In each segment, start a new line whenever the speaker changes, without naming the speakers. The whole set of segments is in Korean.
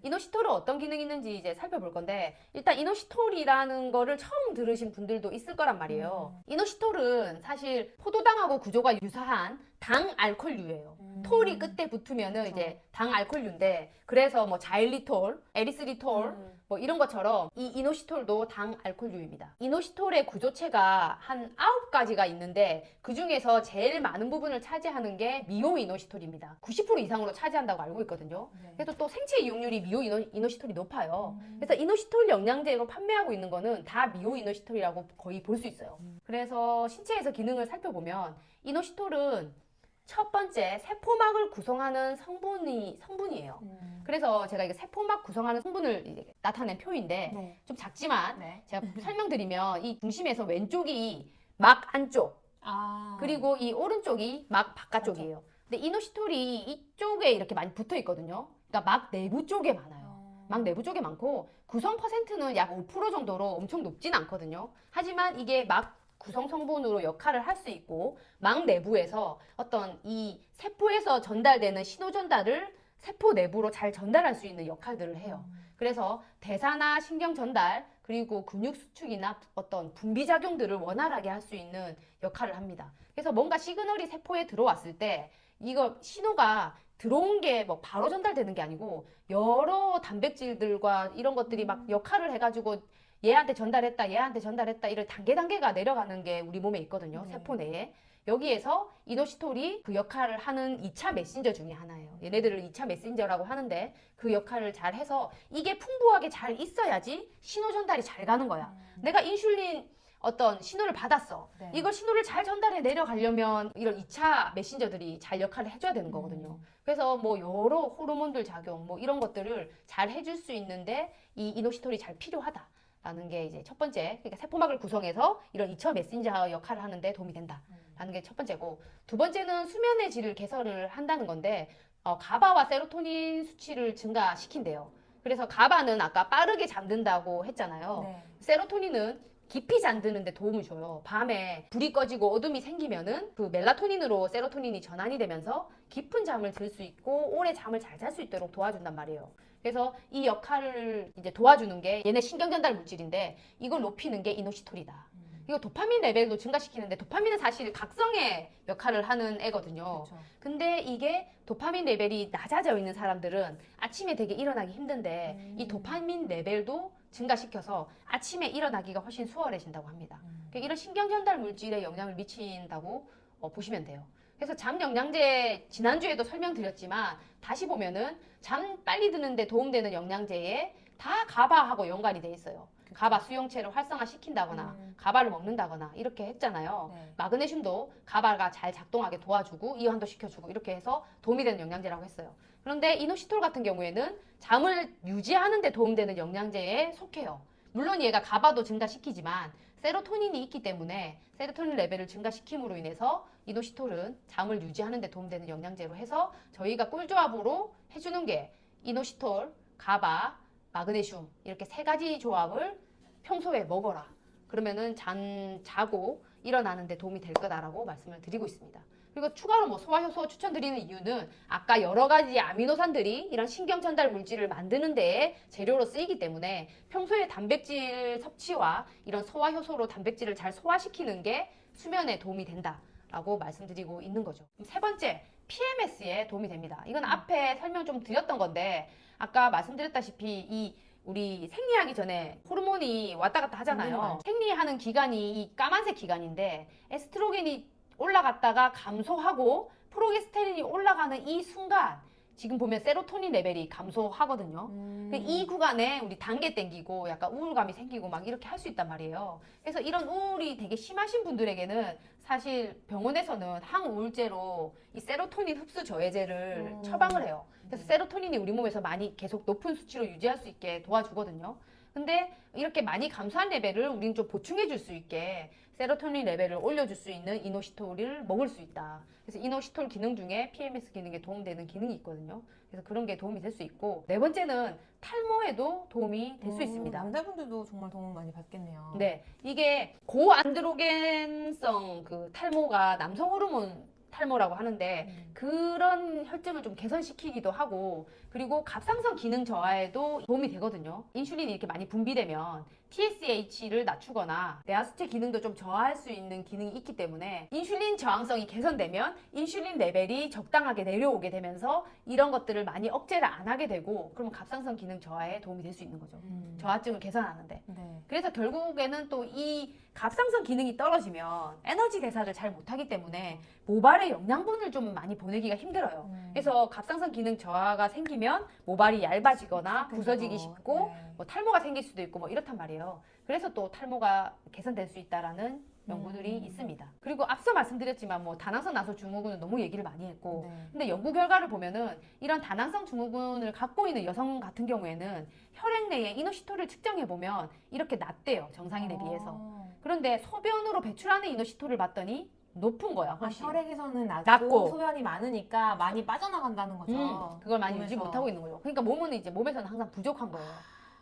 이노시톨은 어떤 기능이 있는지 이제 살펴볼 건데, 일단 이노시톨이라는 거를 처음 들으신 분들도 있을 거란 말이에요. 이노시톨은 사실 포도당하고 구조가 유사한 당 알코올류예요. 톨이 끝에 붙으면은
그쵸.
이제 당 알코올류인데, 그래서 뭐 자일리톨, 에리스리톨 뭐 이런 것처럼 이 이노시톨도 당 알코올류입니다. 이노시톨의 구조체가 한 9가지가 있는데, 그 중에서 제일 많은 부분을 차지하는 게 미오 이노시톨입니다. 90% 이상으로 차지한다고 알고 있거든요.
네.
그래서 또 생체 이용률이 미오 이노시톨이 높아요. 그래서 이노시톨 영양제로 판매하고 있는 거는 다 미오 이노시톨이라고 거의 볼 수 있어요. 그래서 신체에서 기능을 살펴보면 이노시톨은 첫 번째 세포막을 구성하는 성분이에요. 그래서 제가 이게 세포막 구성하는 성분을 이제 나타낸 표인데
네.
좀 작지만
네.
제가 설명드리면 이 중심에서 왼쪽이 막 안쪽,
아.
그리고 이 오른쪽이 막 바깥쪽이에요. 근데 이노시톨이 이쪽에 이렇게 많이 붙어 있거든요. 그러니까 막 내부 쪽에 많아요. 막 내부 쪽에 많고 구성 퍼센트는 약 5% 정도로 엄청 높진 않거든요. 하지만 이게 막 구성 성분으로 역할을 할 수 있고, 막 내부에서 어떤 이 세포에서 전달되는 신호 전달을 세포 내부로 잘 전달할 수 있는 역할들을 해요. 그래서 대사나 신경 전달, 그리고 근육 수축이나 어떤 분비 작용들을 원활하게 할 수 있는 역할을 합니다. 그래서 뭔가 시그널이 세포에 들어왔을 때 이거 신호가 들어온 게 뭐 바로 전달되는 게 아니고 여러 단백질들과 이런 것들이 막 역할을 해가지고 얘한테 전달했다, 얘한테 전달했다, 이런 단계가 내려가는 게 우리 몸에 있거든요.
네.
세포 내에. 여기에서 이노시톨이 그 역할을 하는 2차 메신저 중에 하나예요. 얘네들을 2차 메신저라고 하는데, 그 역할을 잘 해서 이게 풍부하게 잘 있어야지 신호 전달이 잘 가는 거야. 내가 인슐린 어떤 신호를 받았어.
네.
이걸 신호를 잘 전달해 내려가려면 이런 2차 메신저들이 잘 역할을 해줘야 되는 거거든요. 그래서 뭐 여러 호르몬들 작용 뭐 이런 것들을 잘 해줄 수 있는데 이 이노시톨이 잘 필요하다. 라는 게 이제 첫 번째, 그러니까 세포막을 구성해서 이런 2차 메신저 역할을 하는데 도움이 된다라는 게 첫 번째고, 두 번째는 수면의 질을 개선을 한다는 건데, 가바와 세로토닌 수치를 증가시킨대요. 그래서 가바는 아까 빠르게 잠든다고 했잖아요.
네.
세로토닌은 깊이 잠드는데 도움을 줘요. 밤에 불이 꺼지고 어둠이 생기면은 그 멜라토닌으로 세로토닌이 전환이 되면서 깊은 잠을 들 수 있고 오래 잠을 잘 잘 수 있도록 도와준단 말이에요. 그래서 이 역할을 이제 도와주는 게 얘네 신경전달 물질인데, 이걸 높이는 게 이노시톨이다. 이거 도파민 레벨도 증가시키는데, 도파민은 사실 각성의 역할을 하는 애거든요.
그쵸.
근데 이게 도파민 레벨이 낮아져 있는 사람들은 아침에 되게 일어나기 힘든데, 이 도파민 레벨도 증가시켜서 아침에 일어나기가 훨씬 수월해진다고 합니다. 그러니까 이런 신경전달 물질에 영향을 미친다고 보시면 돼요. 그래서 잠 영양제 지난주에도 설명드렸지만 다시 보면은 잠 빨리 드는데 도움되는 영양제에 다 가바하고 연관이 돼 있어요. 가바 수용체를 활성화시킨다거나 가바를 먹는다거나 이렇게 했잖아요.
네.
마그네슘도 가바가 잘 작동하게 도와주고 이완도 시켜주고 이렇게 해서 도움이 되는 영양제라고 했어요. 그런데 이노시톨 같은 경우에는 잠을 유지하는 데 도움되는 영양제에 속해요. 물론 얘가 가바도 증가시키지만 세로토닌이 있기 때문에 세로토닌 레벨을 증가시킴으로 인해서 이노시톨은 잠을 유지하는 데 도움되는 영양제로 해서 저희가 꿀조합으로 해주는 게 이노시톨, 가바, 마그네슘 이렇게 3가지 조합을 평소에 먹어라. 그러면은 자고 일어나는 데 도움이 될 거다라고 말씀을 드리고 있습니다. 그리고 추가로 뭐 소화효소 추천드리는 이유는 아까 여러 가지 아미노산들이 이런 신경 전달 물질을 만드는 데에 재료로 쓰이기 때문에 평소에 단백질 섭취와 이런 소화효소로 단백질을 잘 소화시키는 게 수면에 도움이 된다라고 말씀드리고 있는 거죠. 세 번째, PMS에 도움이 됩니다. 이건 앞에 설명 좀 드렸던 건데, 아까 말씀드렸다시피 우리 생리하기 전에 호르몬이 왔다 갔다 하잖아요. 생리하는 기간이 이 까만색 기간인데, 에스트로겐이 올라갔다가 감소하고 프로게스테린이 올라가는 이 순간 지금 보면 세로토닌 레벨이 감소하거든요. 이 구간에 우리 단계 땡기고 약간 우울감이 생기고 막 이렇게 할 수 있단 말이에요. 그래서 이런 우울이 되게 심하신 분들에게는 사실 병원에서는 항우울제로 이 세로토닌 흡수 저해제를 처방을 해요. 그래서 세로토닌이 우리 몸에서 많이 계속 높은 수치로 유지할 수 있게 도와주거든요. 근데 이렇게 많이 감소한 레벨을 우린 좀 보충해 줄 수 있게 세로토닌 레벨을 올려줄 수 있는 이노시톨을 먹을 수 있다. 그래서 이노시톨 기능 중에 PMS 기능에 도움되는 기능이 있거든요. 그래서 그런 게 도움이 될 수 있고, 네 번째는 탈모에도 도움이 될 수 있습니다.
남자분들도 정말 도움 많이 받겠네요.
네, 이게 고안드로겐성 그 탈모가 남성 호르몬 탈모라고 하는데 그런 혈증을 좀 개선시키기도 하고 그리고 갑상선 기능 저하에도 도움이 되거든요. 인슐린이 이렇게 많이 분비되면 TSH를 낮추거나 내하수체 기능도 좀 저하할 수 있는 기능이 있기 때문에 인슐린 저항성이 개선되면 인슐린 레벨이 적당하게 내려오게 되면서 이런 것들을 많이 억제를 안 하게 되고 그러면 갑상선 기능 저하에 도움이 될 수 있는 거죠. 저하증을 개선하는데.
네.
그래서 결국에는 또 이 갑상선 기능이 떨어지면 에너지 대사를 잘 못하기 때문에 모발에 영양분을 좀 많이 보내기가 힘들어요. 그래서 갑상선 기능 저하가 생기면 모발이 얇아지거나 부서지기 쉽고
네.
뭐 탈모가 생길 수도 있고 뭐 이렇단 말이에요. 그래서 또 탈모가 개선될 수 있다라는 연구들이 있습니다. 그리고 앞서 말씀드렸지만 뭐 다낭성 난소 증후군은 너무 얘기를 많이 했고
네.
근데 연구 결과를 보면은 이런 다낭성 증후군을 갖고 있는 여성 같은 경우에는 혈액 내에 이노시톨을 측정해 보면 이렇게 낮대요. 정상인에 비해서. 그런데 소변으로 배출하는 이노시톨을 봤더니 높은 거야.
아,
훨씬.
혈액에서는
낮고.
낮고 소변이 많으니까 많이 빠져나간다는 거죠.
그걸 많이
몸에서.
유지 못하고 있는 거죠. 그러니까 몸은 이제 몸에서는 항상 부족한 거예요.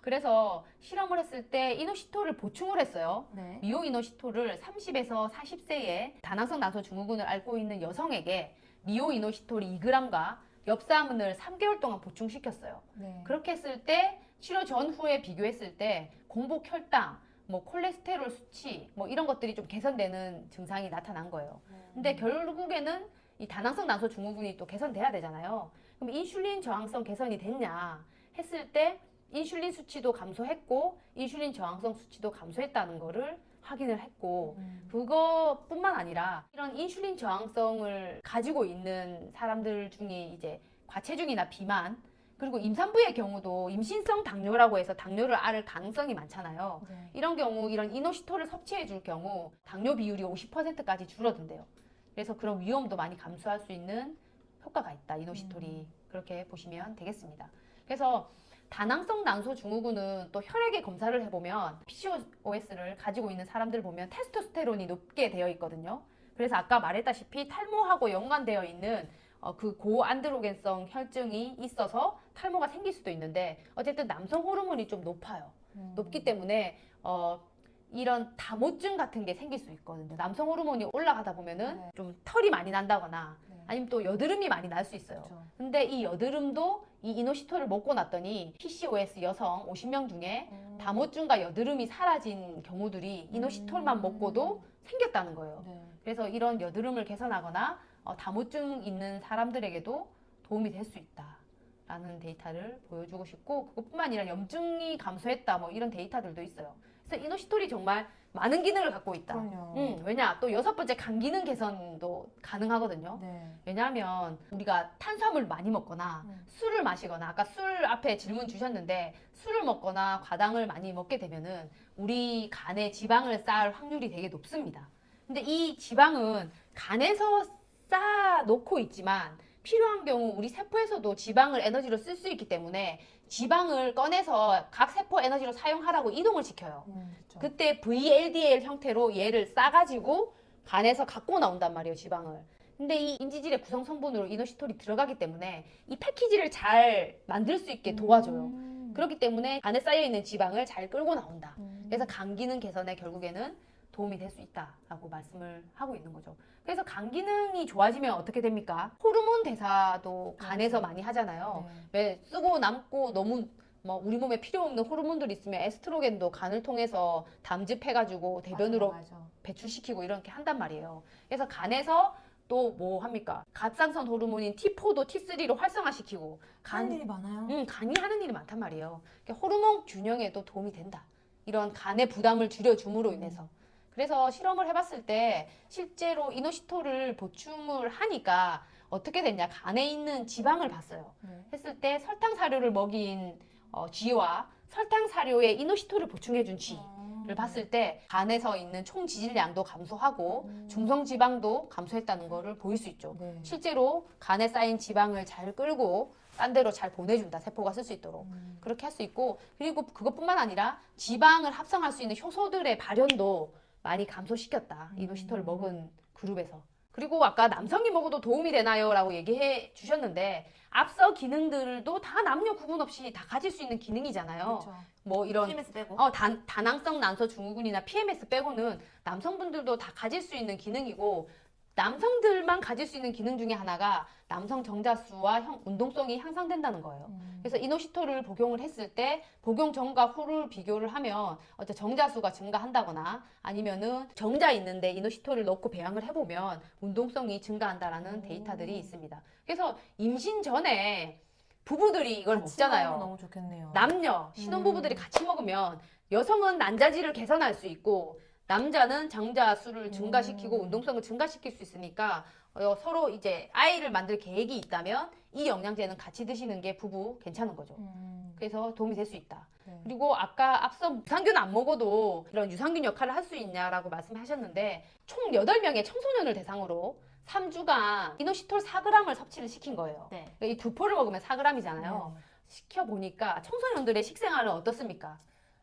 그래서 실험을 했을 때 이노시톨을 보충을 했어요.
네.
미오 이노시톨을 30에서 40세의 다낭성 난소 증후군을 앓고 있는 여성에게 미오 이노시톨 2g과 엽산을 3개월 동안 보충시켰어요.
네.
그렇게 했을 때 치료 전후에 비교했을 때 공복 혈당, 뭐 콜레스테롤 수치, 뭐 이런 것들이 좀 개선되는 증상이 나타난 거예요. 근데 결국에는 이 다낭성 난소 증후군이 또 개선돼야 되잖아요. 그럼 인슐린 저항성 개선이 됐냐 했을 때 인슐린 수치도 감소했고 인슐린 저항성 수치도 감소했다는 거를 확인을 했고 그것뿐만 아니라 이런 인슐린 저항성을 가지고 있는 사람들 중에 이제 과체중이나 비만 그리고 임산부의 경우도 임신성 당뇨라고 해서 당뇨를 앓을 가능성이 많잖아요.
네.
이런 경우 이런 이노시톨을 섭취해 줄 경우 당뇨 비율이 50%까지 줄어든대요. 그래서 그런 위험도 많이 감소할 수 있는 효과가 있다. 이노시톨이 그렇게 보시면 되겠습니다. 그래서 다낭성 난소 증후군은 또 혈액의 검사를 해보면 PCOS를 가지고 있는 사람들 보면 테스토스테론이 높게 되어 있거든요. 그래서 아까 말했다시피 탈모하고 연관되어 있는 그 고안드로겐성 혈증이 있어서 탈모가 생길 수도 있는데 어쨌든 남성 호르몬이 좀 높아요. 높기 때문에 이런 다모증 같은 게 생길 수 있거든요. 남성 호르몬이 올라가다 보면은
네.
좀 털이 많이 난다거나
네.
아니면 또 여드름이 많이 날 수 있어요.
그렇죠.
근데 이 여드름도 이 이노시톨을 먹고 났더니 PCOS 여성 50명 중에 다모증과 여드름이 사라진 경우들이 이노시톨만 먹고도 생겼다는 거예요.
네.
그래서 이런 여드름을 개선하거나 다모증 있는 사람들에게도 도움이 될 수 있다라는 데이터를 보여주고 싶고 그것뿐만 아니라 염증이 감소했다 뭐 이런 데이터들도 있어요. 그래서 이노시톨이 정말 많은 기능을 갖고 있다.
그럼요.
왜냐 또 6번째 간 기능 개선도 가능하거든요.
네.
왜냐하면 우리가 탄수화물 많이 먹거나 술을 마시거나 아까 술 앞에 질문 주셨는데 술을 먹거나 과당을 많이 먹게 되면은 우리 간에 지방을 쌓을 확률이 되게 높습니다. 근데 이 지방은 간에서 쌓아 놓고 있지만 필요한 경우 우리 세포에서도 지방을 에너지로 쓸 수 있기 때문에 지방을 꺼내서 각 세포 에너지로 사용하라고 이동을 시켜요.
그렇죠.
그때 VLDL 형태로 얘를 싸가지고 간에서 갖고 나온단 말이에요, 지방을. 근데 이 인지질의 구성 성분으로 이노시톨이 들어가기 때문에 이 패키지를 잘 만들 수 있게 도와줘요. 그렇기 때문에 간에 쌓여있는 지방을 잘 끌고 나온다. 그래서 간 기능 개선에 결국에는 도움이 될 수 있다라고 말씀을 하고 있는 거죠. 그래서 간 기능이 좋아지면 어떻게 됩니까? 호르몬 대사도 간에서 많이 하잖아요.
네.
왜 쓰고 남고 너무 뭐 우리 몸에 필요 없는 호르몬들이 있으면 에스트로겐도 간을 통해서 담즙해가지고 대변으로
맞아.
배출시키고 이렇게 한단 말이에요. 그래서 간에서 또 뭐 합니까? 갑상선 호르몬인 T4도 T3로 활성화시키고
하는 일이 많아요.
간이 하는 일이 많단 말이에요. 그러니까 호르몬 균형에도 도움이 된다. 이런 간의 부담을 줄여줌으로 인해서. 그래서 실험을 해봤을 때 실제로 이노시톨을 보충을 하니까 어떻게 됐냐? 간에 있는 지방을 봤어요.
네.
했을 때 설탕 사료를 먹인 쥐와 설탕 사료에 이노시톨을 보충해준 쥐를 봤을 때 간에서 있는 총 지질량도 감소하고 중성 지방도 감소했다는 거를 보일 수 있죠.
네.
실제로 간에 쌓인 지방을 잘 끌고 딴 데로 잘 보내준다. 세포가 쓸 수 있도록. 그렇게 할 수 있고 그리고 그것뿐만 아니라 지방을 합성할 수 있는 효소들의 발현도 많이 감소시켰다. 이노시톨을 먹은 그룹에서. 그리고 아까 남성이 먹어도 도움이 되나요? 라고 얘기해 주셨는데 앞서 기능들도 다 남녀 구분 없이 다 가질 수 있는 기능이잖아요.
그렇죠.
뭐 이런
PMS 빼고.
다낭성 난소 증후군이나 PMS 빼고는 남성분들도 다 가질 수 있는 기능이고 남성들만 가질 수 있는 기능 중에 하나가 남성 정자수와 운동성이 향상된다는 거예요. 그래서 이노시토를 복용을 했을 때 복용 전과 후를 비교를 하면 어째 정자수가 증가한다거나 아니면은 정자 있는데 이노시토를 넣고 배양을 해보면 운동성이 증가한다라는 데이터들이 있습니다. 그래서 임신 전에 부부들이 이걸
같이
먹잖아요.
먹으면 너무 좋겠네요.
남녀 신혼부부들이 같이 먹으면 여성은 난자질을 개선할 수 있고 남자는 장자수를 증가시키고 운동성을 증가시킬 수 있으니까 서로 이제 아이를 만들 계획이 있다면 이 영양제는 같이 드시는 게 부부 괜찮은 거죠. 그래서 도움이 될 수 있다.
네.
그리고 아까 앞서 유산균 안 먹어도 이런 유산균 역할을 할 수 있냐라고 말씀하셨는데 총 8명의 청소년을 대상으로 3주간 이노시톨 4g을 섭취를 시킨 거예요.
네.
이 두 포를 먹으면 4g이잖아요. 시켜보니까 청소년들의 식생활은 어떻습니까?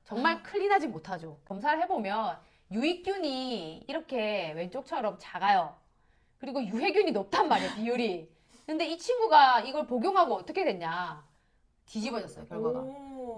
정말 클린하지 못하죠. 검사를 해보면 유익균이 이렇게 왼쪽처럼 작아요. 그리고 유해균이 높단 말이에요, 비율이. 근데 이 친구가 이걸 복용하고 어떻게 됐냐? 뒤집어졌어요, 결과가.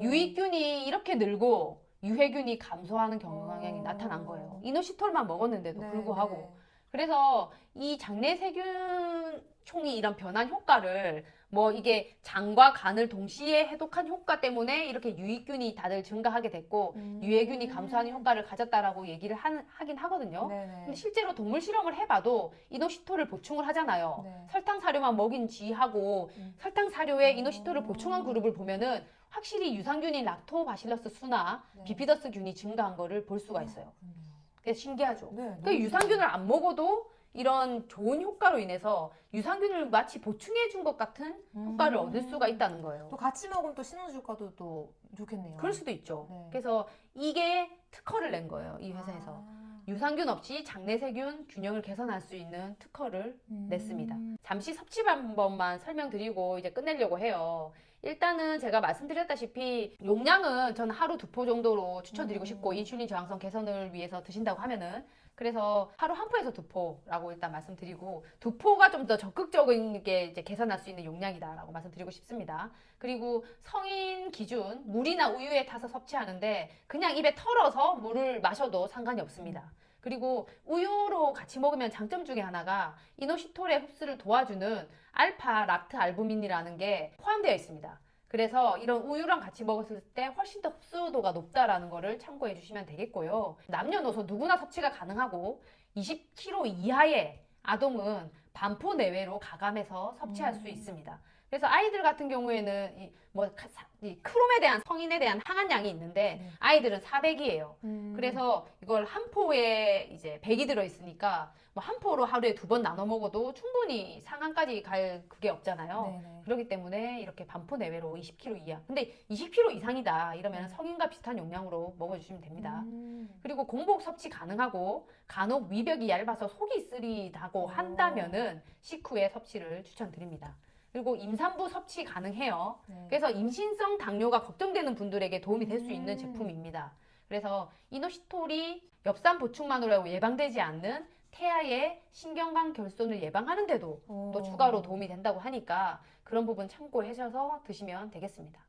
유익균이 이렇게 늘고 유해균이 감소하는 경향이 나타난 거예요. 이노시톨만 먹었는데도 불구하고. 그래서 이 장내세균 총이 이런 변한 효과를 뭐 이게 장과 간을 동시에 해독한 효과 때문에 이렇게 유익균이 다들 증가하게 됐고 유해균이 감소하는 효과를 가졌다라고 얘기를 하긴 하거든요. 근데 실제로 동물 실험을 해봐도 이노시톨을 보충을 하잖아요. 설탕 사료만 먹인 쥐하고 설탕 사료에 이노시톨을 보충한 그룹을 보면은 확실히 유산균인 락토바실러스 수나 비피더스균이 증가한 거를 볼 수가 있어요. 그게 신기하죠. 그러니까 유산균을 안 먹어도 이런 좋은 효과로 인해서 유산균을 마치 보충해 준 것 같은 효과를 얻을 수가 있다는 거예요.
또 같이 먹으면 또 시너지효과도 또 좋겠네요.
그럴 수도 있죠.
네.
그래서 이게 특허를 낸 거예요. 이 회사에서. 유산균 없이 장내세균 균형을 개선할 수 있는 특허를 냈습니다. 잠시 섭취 방법만 설명드리고 이제 끝내려고 해요. 일단은 제가 말씀드렸다시피 용량은 저는 하루 2포 정도로 추천드리고 싶고 인슐린 저항성 개선을 위해서 드신다고 하면은 그래서 하루 1포에서 2포라고 일단 말씀드리고 2포가 좀 더 적극적인 게 이제 개선할 수 있는 용량이다라고 말씀드리고 싶습니다. 그리고 성인 기준 물이나 우유에 타서 섭취하는데 그냥 입에 털어서 물을 마셔도 상관이 없습니다. 그리고 우유로 같이 먹으면 장점 중에 하나가 이노시톨의 흡수를 도와주는 알파 락트 알부민이라는 게 포함되어 있습니다. 그래서 이런 우유랑 같이 먹었을 때 훨씬 더 흡수도가 높다라는 거를 참고해 주시면 되겠고요. 남녀노소 누구나 섭취가 가능하고 20kg 이하의 아동은 반포 내외로 가감해서 섭취할 수 있습니다. 그래서 아이들 같은 경우에는 이 크롬에 대한 성인에 대한 항한량이 있는데 아이들은 400이에요. 그래서 이걸 한 포에 이제 100이 들어 있으니까 뭐 한 포로 하루에 2번 나눠 먹어도 충분히 상한까지 갈 그게 없잖아요. 그렇기 때문에 이렇게 반포 내외로 20kg 이하. 근데 20kg 이상이다 이러면 성인과 비슷한 용량으로 먹어주시면 됩니다. 그리고 공복 섭취 가능하고 간혹 위벽이 얇아서 속이 쓰리다고 한다면은 식후에 섭취를 추천드립니다. 그리고 임산부 섭취 가능해요. 그래서 임신성 당뇨가 걱정되는 분들에게 도움이 될 수 있는 제품입니다. 그래서 이노시톨이 엽산 보충만으로 예방되지 않는 태아의 신경관 결손을 예방하는 데도 또 추가로 도움이 된다고 하니까 그런 부분 참고하셔서 드시면 되겠습니다.